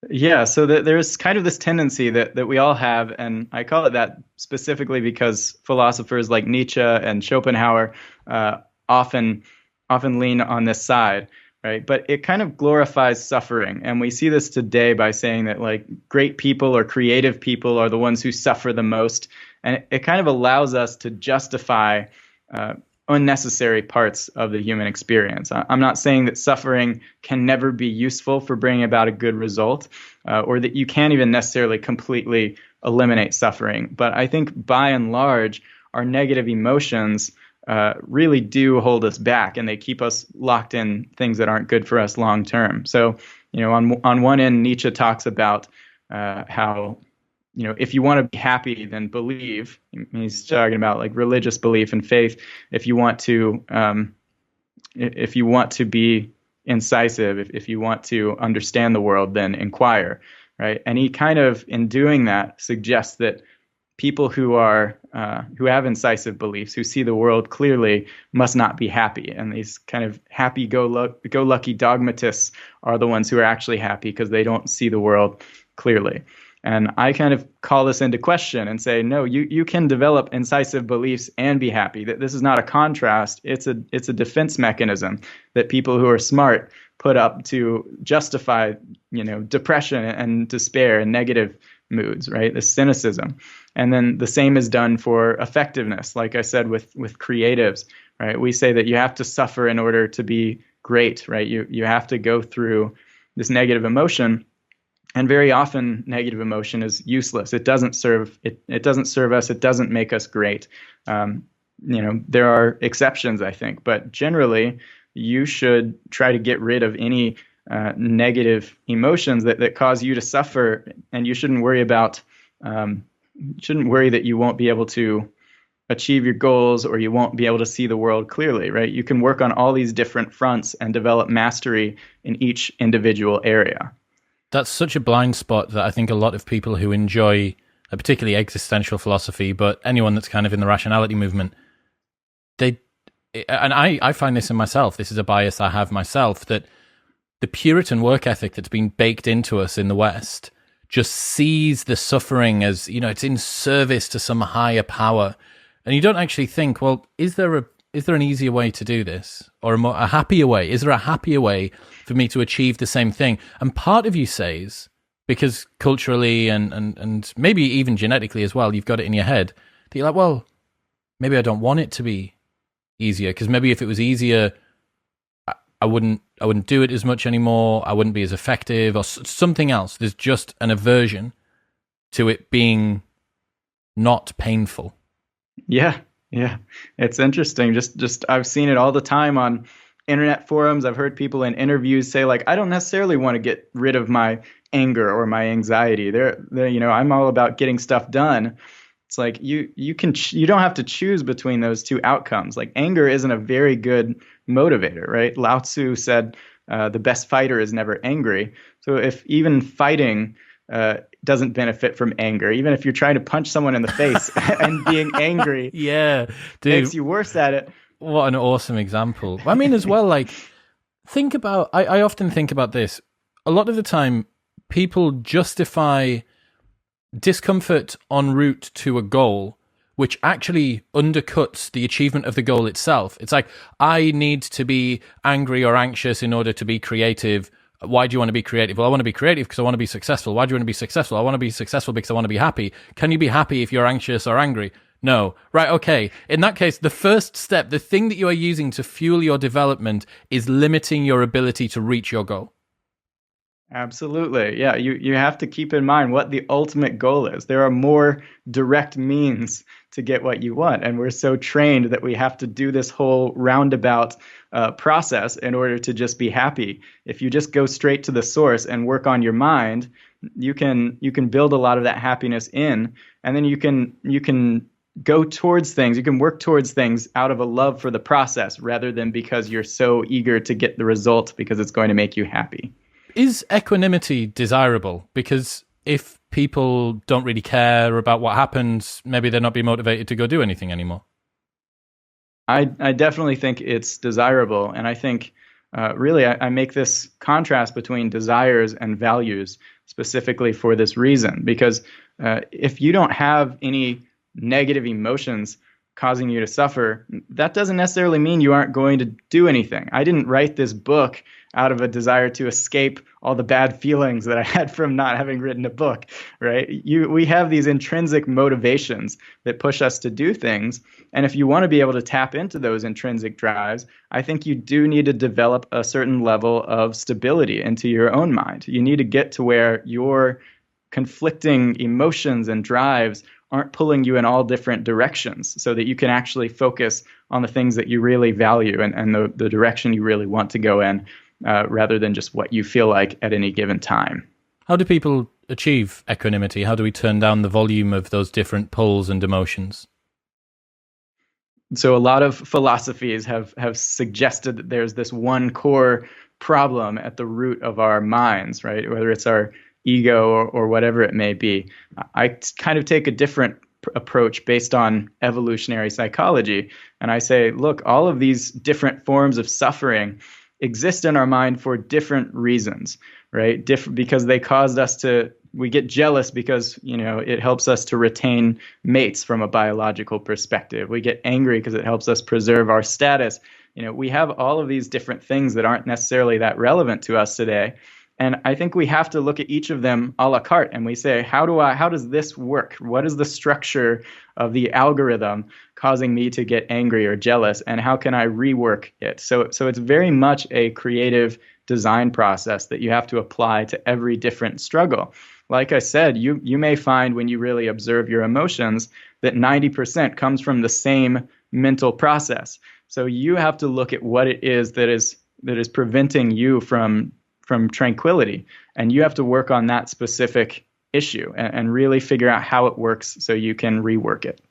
Yeah, so there's kind of this tendency that we all have, and I call it that specifically because philosophers like Nietzsche and Schopenhauer often lean on this side, right? But it kind of glorifies suffering, and we see this today by saying that like great people or creative people are the ones who suffer the most, and it kind of allows us to justify unnecessary parts of the human experience. I'm not saying that suffering can never be useful for bringing about a good result, or that you can't even necessarily completely eliminate suffering. But I think by and large, our negative emotions really do hold us back, and they keep us locked in things that aren't good for us long term. So, on one end, Nietzsche talks about how, if you want to be happy, then believe. He's talking about like religious belief and faith. If you want to be incisive, if you want to understand the world, then inquire, right? And he kind of, in doing that, suggests that people who have incisive beliefs, who see the world clearly, must not be happy. And these kind of happy-go-lucky dogmatists are the ones who are actually happy because they don't see the world clearly. And I kind of call this into question and say, no, you can develop incisive beliefs and be happy. That this is not a contrast. It's a defense mechanism that people who are smart put up to justify, depression and despair and negative moods, right? The cynicism. And then the same is done for effectiveness. Like I said, with creatives, right? We say that you have to suffer in order to be great, right? You have to go through this negative emotion. And very often, negative emotion is useless. It doesn't serve us. It doesn't make us great. There are exceptions, I think, but generally, you should try to get rid of any negative emotions that cause you to suffer, and you shouldn't worry that you won't be able to achieve your goals or you won't be able to see the world clearly, right? You can work on all these different fronts and develop mastery in each individual area. That's such a blind spot that I think a lot of people who enjoy, particularly existential philosophy, but anyone that's kind of in the rationality movement, I find this in myself. This is a bias I have myself, that the Puritan work ethic that's been baked into us in the West just sees the suffering as, it's in service to some higher power. And you don't actually think, well, is there an easier way to do this, or a happier way? Is there a happier way for me to achieve the same thing? And part of you says, because culturally and maybe even genetically as well, you've got it in your head, that you're like, well, maybe I don't want it to be easier, because maybe if it was easier, I wouldn't do it as much anymore. I wouldn't be as effective, or something else. There's just an aversion to it being not painful. Yeah. It's interesting. Just I've seen it all the time on internet forums. I've heard people in interviews say, like, I don't necessarily want to get rid of my anger or my anxiety. I'm all about getting stuff done. It's like you don't have to choose between those two outcomes. Like, anger isn't a very good motivator, right? Lao Tzu said the best fighter is never angry. So if even fighting doesn't benefit from anger, even if you're trying to punch someone in the face and being angry, yeah, dude, makes you worse at it. What an awesome example. I mean, as well, like, I often think about this. A lot of the time, people justify discomfort en route to a goal, which actually undercuts the achievement of the goal itself. It's like, I need to be angry or anxious in order to be creative. Why do you want to be creative? Well, I want to be creative because I want to be successful. Why do you want to be successful? I want to be successful because I want to be happy. Can you be happy if you're anxious or angry? No. Right, okay. In that case, the first step, the thing that you are using to fuel your development, is limiting your ability to reach your goal. Absolutely. Yeah, you have to keep in mind what the ultimate goal is. There are more direct means to get what you want, and we're so trained that we have to do this whole roundabout process in order to just be happy. If you just go straight to the source and work on your mind, you can build a lot of that happiness in, and then you can go towards things. You can work towards things out of a love for the process rather than because you're so eager to get the result because it's going to make you happy. Is equanimity desirable? Because if people don't really care about what happens, maybe they're not be motivated to go do anything anymore. I definitely think it's desirable. And I think really I make this contrast between desires and values specifically for this reason. Because if you don't have any negative emotions causing you to suffer, that doesn't necessarily mean you aren't going to do anything. I didn't write this book out of a desire to escape all the bad feelings that I had from not having written a book, right? We have these intrinsic motivations that push us to do things. And if you want to be able to tap into those intrinsic drives, I think you do need to develop a certain level of stability into your own mind. You need to get to where your conflicting emotions and drives aren't pulling you in all different directions so that you can actually focus on the things that you really value and the direction you really want to go in rather than just what you feel like at any given time. How do people achieve equanimity? How do we turn down the volume of those different pulls and emotions? So a lot of philosophies have suggested that there's this one core problem at the root of our minds, right? Whether it's our ego or whatever it may be. I kind of take a different approach based on evolutionary psychology. And I say, look, all of these different forms of suffering exist in our mind for different reasons, right? Because they caused us we get jealous because, it helps us to retain mates from a biological perspective. We get angry because it helps us preserve our status. We have all of these different things that aren't necessarily that relevant to us today. And I think we have to look at each of them a la carte and we say, how does this work? What is the structure of the algorithm causing me to get angry or jealous? And how can I rework it? So it's very much a creative design process that you have to apply to every different struggle. Like I said, you may find when you really observe your emotions that 90% comes from the same mental process. So you have to look at what it is that is preventing you from tranquility. And you have to work on that specific issue and really figure out how it works so you can rework it.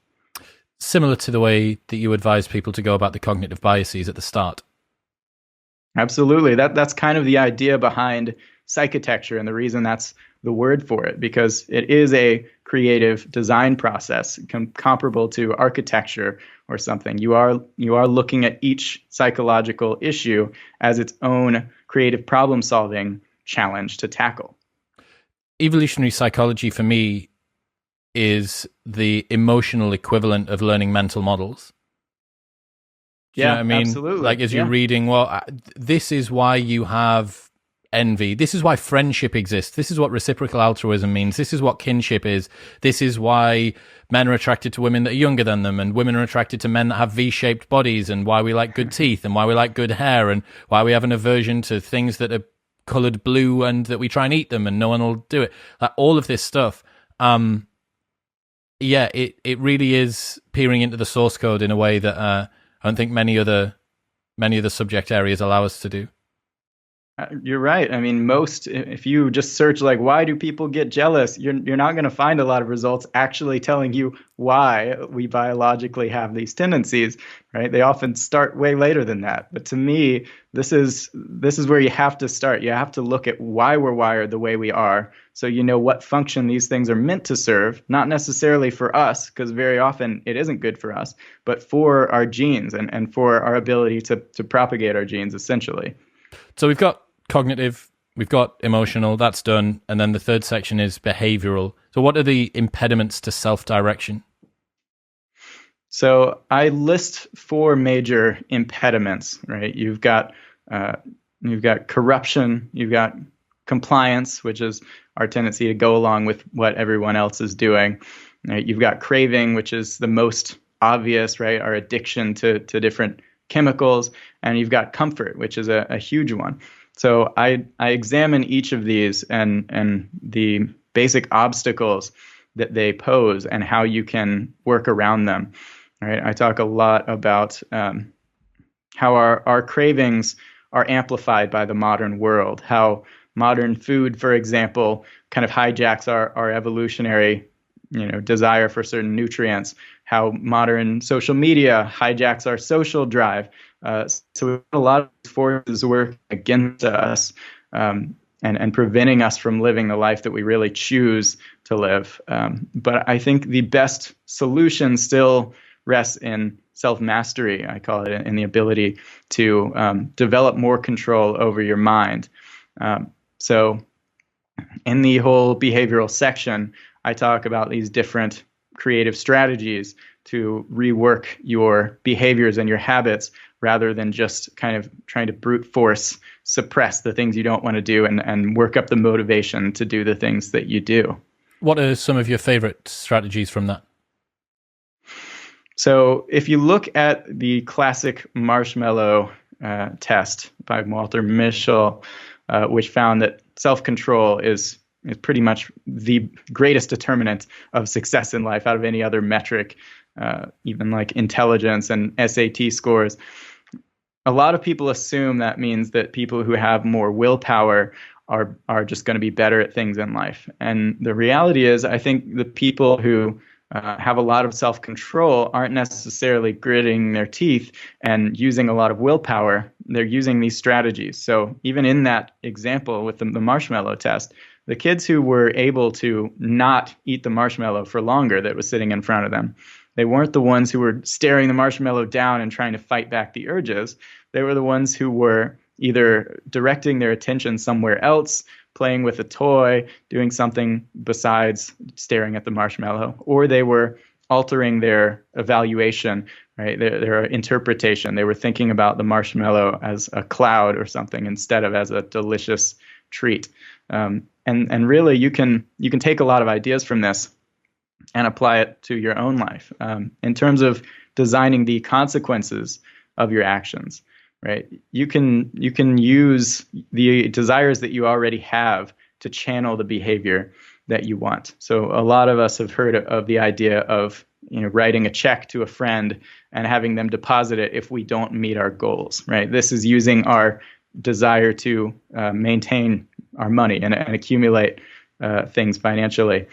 Similar to the way that you advise people to go about the cognitive biases at the start. Absolutely. That's kind of the idea behind Psychitecture and the reason that's the word for it, because it is a creative design process comparable to architecture or something. You are looking at each psychological issue as its own creative problem-solving challenge to tackle. Evolutionary psychology for me is the emotional equivalent of learning mental models. Do you know what I mean? Absolutely. Like as you're reading, this is why you have envy. This is why friendship exists. This is what reciprocal altruism means. This is what kinship is. This is why men are attracted to women that are younger than them, and women are attracted to men that have V-shaped bodies, and why we like good teeth, and why we like good hair, and why we have an aversion to things that are colored blue and that we try and eat them and no one will do it. Like all of this stuff. It really is peering into the source code in a way that I don't think many other subject areas allow us to do. You're right. I mean, if you just search like, why do people get jealous? You're not going to find a lot of results actually telling you why we biologically have these tendencies, right? They often start way later than that. But to me, this is where you have to start. You have to look at why we're wired the way we are, so you know what function these things are meant to serve, not necessarily for us, because very often it isn't good for us, but for our genes and for our ability to propagate our genes, essentially. So we've got cognitive, we've got emotional, that's done. And then the third section is behavioral. So what are the impediments to self-direction? So I list 4 major impediments, right? You've got corruption, you've got compliance, which is our tendency to go along with what everyone else is doing. Right? You've got craving, which is the most obvious, right? Our addiction to different chemicals. And you've got comfort, which is a huge one. So I examine each of these and the basic obstacles that they pose and how you can work around them. All right. I talk a lot about how our cravings are amplified by the modern world, how modern food, for example, kind of hijacks our evolutionary desire for certain nutrients, how modern social media hijacks our social drive. So we have a lot of forces working against us, and preventing us from living the life that we really choose to live. But I think the best solution still rests in self-mastery, I call it, in the ability to develop more control over your mind. So in the whole behavioral section, I talk about these different creative strategies to rework your behaviors and your habits rather than just kind of trying to brute force suppress the things you don't want to do and work up the motivation to do the things that you do. What are some of your favorite strategies from that? So if you look at the classic marshmallow test by Walter Mischel, which found that self-control is pretty much the greatest determinant of success in life out of any other metric, even like intelligence and SAT scores. A lot of people assume that means that people who have more willpower are just going to be better at things in life. And the reality is, I think the people who have a lot of self-control aren't necessarily gritting their teeth and using a lot of willpower. They're using these strategies. So even in that example with the marshmallow test, the kids who were able to not eat the marshmallow for longer that was sitting in front of them, they weren't the ones who were staring the marshmallow down and trying to fight back the urges. They were the ones who were either directing their attention somewhere else, playing with a toy, doing something besides staring at the marshmallow, or they were altering their evaluation, right? Their interpretation. They were thinking about the marshmallow as a cloud or something instead of as a delicious treat. And really, you can take a lot of ideas from this and apply it to your own life in terms of designing the consequences of your actions. Right? You can use the desires that you already have to channel the behavior that you want. So a lot of us have heard of the idea of writing a check to a friend and having them deposit it if we don't meet our goals. Right? This is using our desire to maintain our money and accumulate things financially.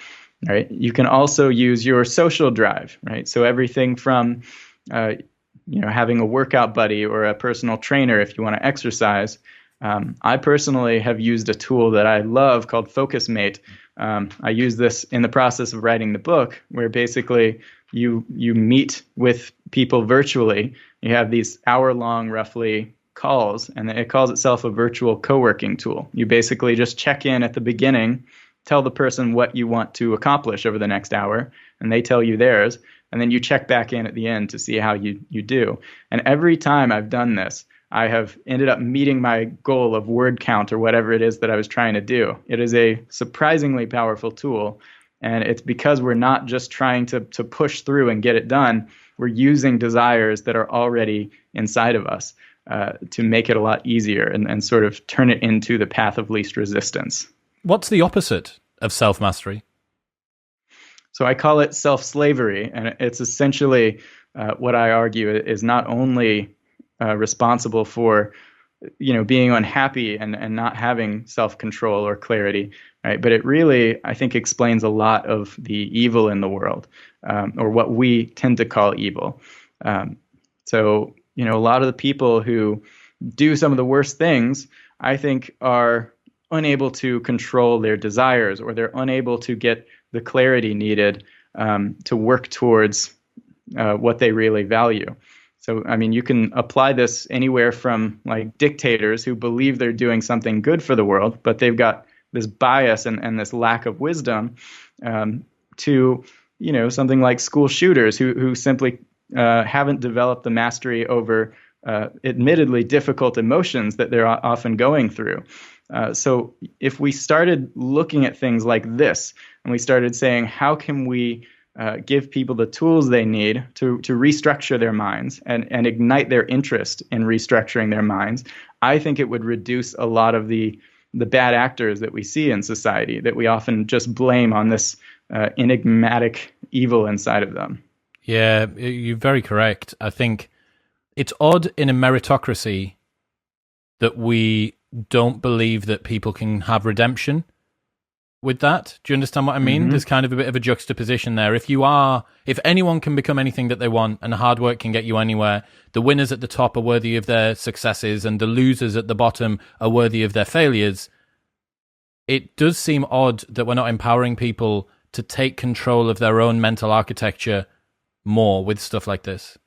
Right? You can also use your social drive. Right? So everything from having a workout buddy or a personal trainer if you want to exercise. I personally have used a tool that I love called FocusMate. I use this in the process of writing the book, where basically you meet with people virtually. You have these hour-long, roughly, calls, and it calls itself a virtual co-working tool. You basically just check in at the beginning, tell the person what you want to accomplish over the next hour, and they tell you theirs. And then you check back in at the end to see how you do. And every time I've done this, I have ended up meeting my goal of word count or whatever it is that I was trying to do. It is a surprisingly powerful tool. And it's because we're not just trying to push through and get it done. We're using desires that are already inside of us to make it a lot easier and sort of turn it into the path of least resistance. What's the opposite of self-mastery? So I call it self-slavery, and it's essentially what I argue is not only responsible for, being unhappy and not having self-control or clarity, right? But it really, I think, explains a lot of the evil in the world, or what we tend to call evil. So, a lot of the people who do some of the worst things, I think, are unable to control their desires, or they're unable to get the clarity needed to work towards what they really value. So, I mean, you can apply this anywhere from like dictators who believe they're doing something good for the world, but they've got this bias and this lack of wisdom, to, something like school shooters who simply haven't developed the mastery over admittedly difficult emotions that they're often going through. So if we started looking at things like this, and we started saying, how can we give people the tools they need to restructure their minds and ignite their interest in restructuring their minds, I think it would reduce a lot of the bad actors that we see in society that we often just blame on this enigmatic evil inside of them. Yeah, you're very correct. I think it's odd in a meritocracy that we don't believe that people can have redemption. with that? Do you understand what I mean? There's kind of a bit of a juxtaposition there. If anyone can become anything that they want and hard work can get you anywhere, the winners at the top are worthy of their successes and the losers at the bottom are worthy of their failures. It does seem odd that we're not empowering people to take control of their own mental architecture more with stuff like this.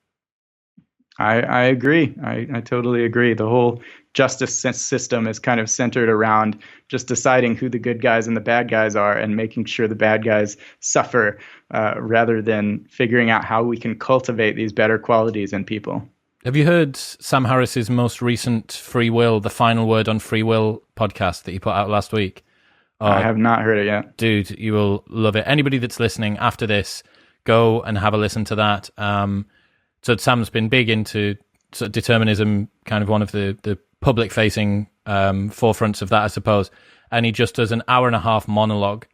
I agree. I totally agree. The whole justice system is kind of centered around just deciding who the good guys and the bad guys are and making sure the bad guys suffer, rather than figuring out how we can cultivate these better qualities in people. Have you heard Sam Harris's most recent Free Will, the Final Word on Free Will podcast that he put out last week? I have not heard it yet. Dude, you will love it. Anybody that's listening after this, go and have a listen to that. So Sam's been big into sort of determinism, kind of one of the public-facing forefronts of that, I suppose. And he just does an hour-and-a-half monologue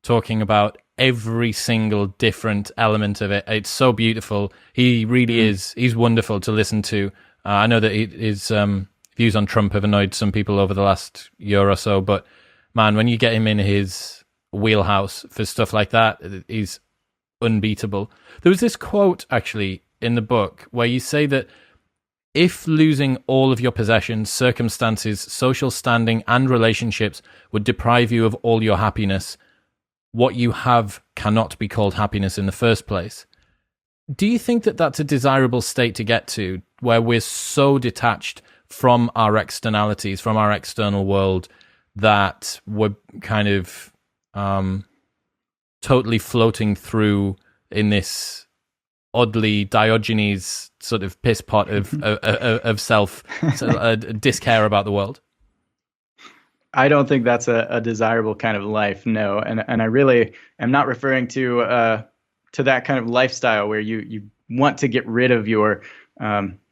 talking about every single different element of it. It's so beautiful. He really is. He's wonderful to listen to. I know that his views on Trump have annoyed some people over the last year or so, but man, when you get him in his wheelhouse for stuff like that, he's unbeatable. There was this quote, actually, in the book where you say that if losing all of your possessions, circumstances, social standing, and relationships would deprive you of all your happiness, what you have cannot be called happiness in the first place. Do you think that that's a desirable state to get to, where we're so detached from our externalities, from our external world, that we're kind of totally floating through in this oddly Diogenes sort of piss pot of self, discare about the world? I don't think that's a desirable kind of life, no. And I really am not referring to that kind of lifestyle where you want to get rid of your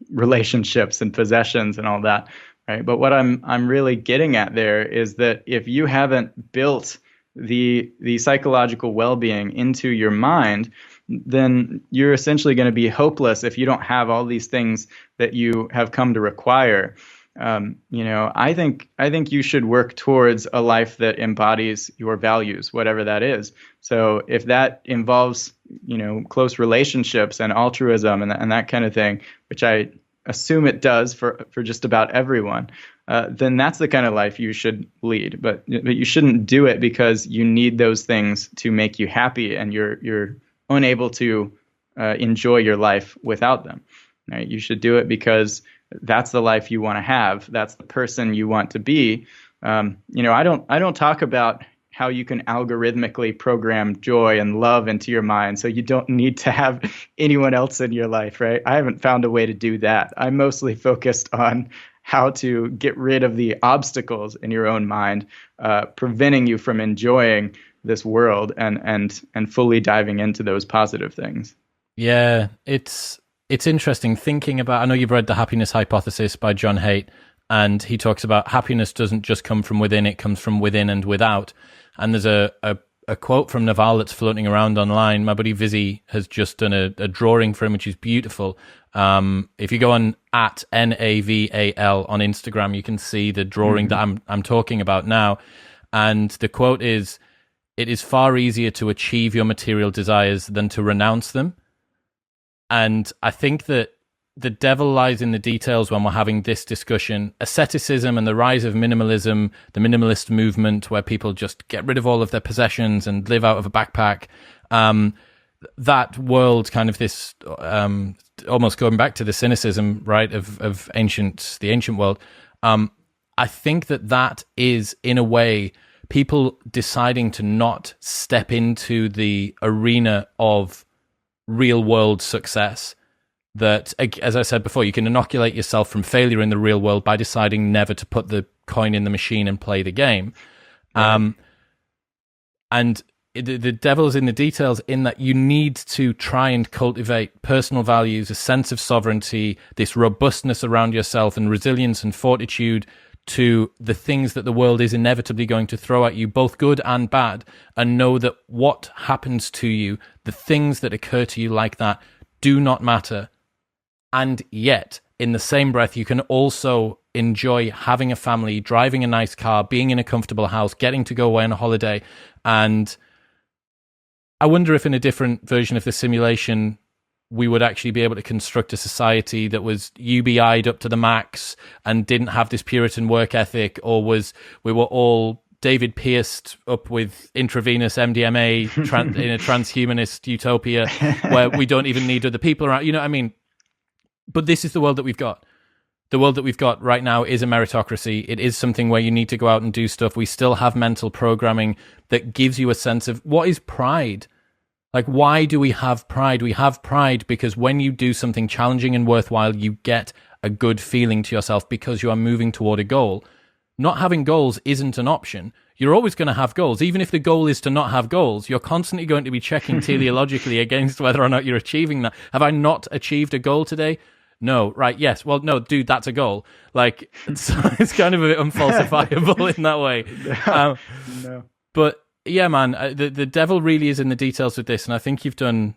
relationships and possessions and all that, right? But what I'm really getting at there is that if you haven't built the psychological well-being into your mind, then you're essentially going to be hopeless if you don't have all these things that you have come to require. I think you should work towards a life that embodies your values, whatever that is. So if that involves, close relationships and altruism and that kind of thing, which I assume it does for just about everyone, then that's the kind of life you should lead. But you shouldn't do it because you need those things to make you happy, and you're unable to enjoy your life without them. Right? You should do it because that's the life you want to have. That's the person you want to be. I don't talk about how you can algorithmically program joy and love into your mind so you don't need to have anyone else in your life, right? I haven't found a way to do that. I'm mostly focused on how to get rid of the obstacles in your own mind, preventing you from enjoying this world and fully diving into those positive things. Yeah, it's interesting thinking about, I know you've read The Happiness Hypothesis by John Haidt, and he talks about happiness doesn't just come from within, it comes from within and without. And there's a quote from Naval that's floating around online. My buddy Vizzy has just done a drawing for him, which is beautiful. If you go on at NAVAL on Instagram, you can see the drawing that I'm talking about now. And the quote is, "It is far easier to achieve your material desires than to renounce them." And I think that the devil lies in the details when we're having this discussion. Asceticism and the rise of minimalism, the minimalist movement, where people just get rid of all of their possessions and live out of a backpack. That world, kind of this, almost going back to the cynicism, right, of the ancient world. I think that is, in a way, people deciding to not step into the arena of real world success. That, as I said before, you can inoculate yourself from failure in the real world by deciding never to put the coin in the machine and play the game. Right. And the devil's in the details, in that you need to try and cultivate personal values, a sense of sovereignty, this robustness around yourself, and resilience and fortitude to the things that the world is inevitably going to throw at you, both good and bad, and know that what happens to you, the things that occur to you like that, do not matter. And yet, in the same breath, you can also enjoy having a family, driving a nice car, being in a comfortable house, getting to go away on a holiday. And I wonder if in a different version of the simulation, we would actually be able to construct a society that was UBI'd up to the max and didn't have this Puritan work ethic, or we were all David Pierced up with intravenous MDMA in a transhumanist utopia where we don't even need other people around. You know what I mean? But this is the world that we've got. The world that we've got right now is a meritocracy. It is something where you need to go out and do stuff. We still have mental programming that gives you a sense of what is pride. Like, why do we have pride? We have pride because when you do something challenging and worthwhile, you get a good feeling to yourself because you are moving toward a goal. Not having goals isn't an option. You're always going to have goals. Even if the goal is to not have goals, you're constantly going to be checking teleologically against whether or not you're achieving that. Have I not achieved a goal today? No. Right. Yes. Well, no, dude, that's a goal. Like, it's kind of a bit unfalsifiable in that way. No. But yeah, man, the devil really is in the details with this. And I think you've done,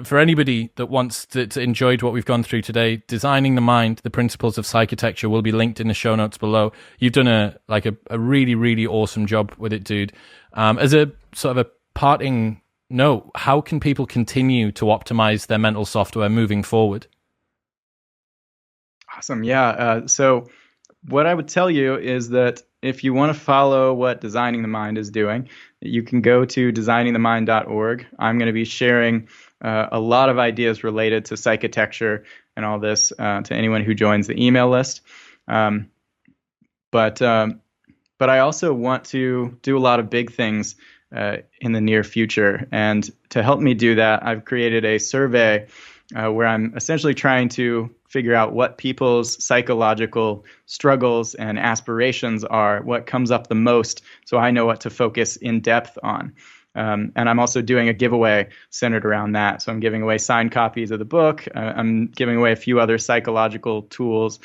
for anybody that wants to enjoyed what we've gone through today, Designing the Mind, the Principles of Psychitecture will be linked in the show notes below. You've done a really, really awesome job with it, dude. As a sort of a parting note, how can people continue to optimize their mental software moving forward? Awesome. Yeah. So what I would tell you is that if you want to follow what Designing the Mind is doing, you can go to designingthemind.org. I'm going to be sharing a lot of ideas related to psychitecture and all this to anyone who joins the email list. But I also want to do a lot of big things in the near future. And to help me do that, I've created a survey where I'm essentially trying to figure out what people's psychological struggles and aspirations are, what comes up the most, so I know what to focus in depth on. And I'm also doing a giveaway centered around that. So I'm giving away signed copies of the book. I'm giving away a few other psychological tools.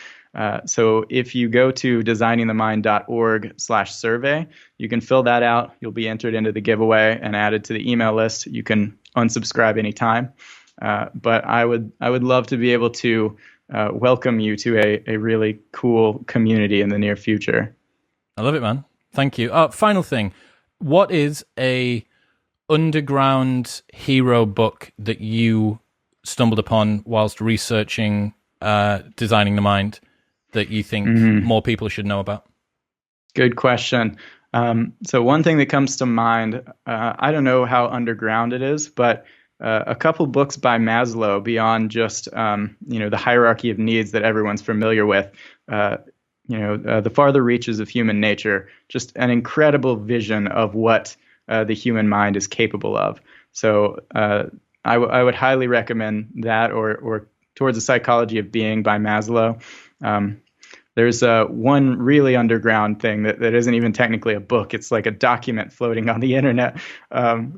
So if you go to designingthemind.org/survey, you can fill that out. You'll be entered into the giveaway and added to the email list. You can unsubscribe anytime. But I would love to be able to welcome you to a really cool community in the near future. I love it, man. Thank you. Final thing. What is a underground hero book that you stumbled upon whilst researching Designing the Mind that you think more people should know about? Good question. So one thing that comes to mind, I don't know how underground it is, but a couple books by Maslow beyond just the hierarchy of needs that everyone's familiar with. The Farther Reaches of Human Nature, just an incredible vision of what the human mind is capable of. So I would highly recommend that, or Towards the Psychology of Being by Maslow. There's one really underground thing that isn't even technically a book. It's like a document floating on the internet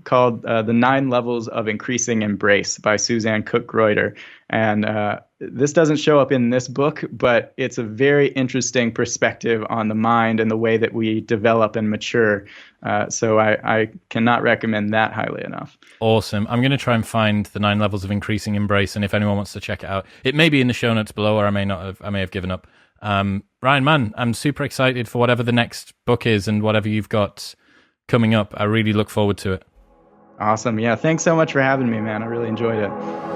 called The 9 Levels of Increasing Embrace by Suzanne Cook-Greuter. And this doesn't show up in this book, but it's a very interesting perspective on the mind and the way that we develop and mature. So I cannot recommend that highly enough. Awesome. I'm going to try and find The 9 Levels of Increasing Embrace. And if anyone wants to check it out, it may be in the show notes below, or I may have given up. Ryan, man, I'm super excited for whatever the next book is and whatever you've got coming up. I really look forward to it. Awesome. Yeah. Thanks so much for having me, man. I really enjoyed it.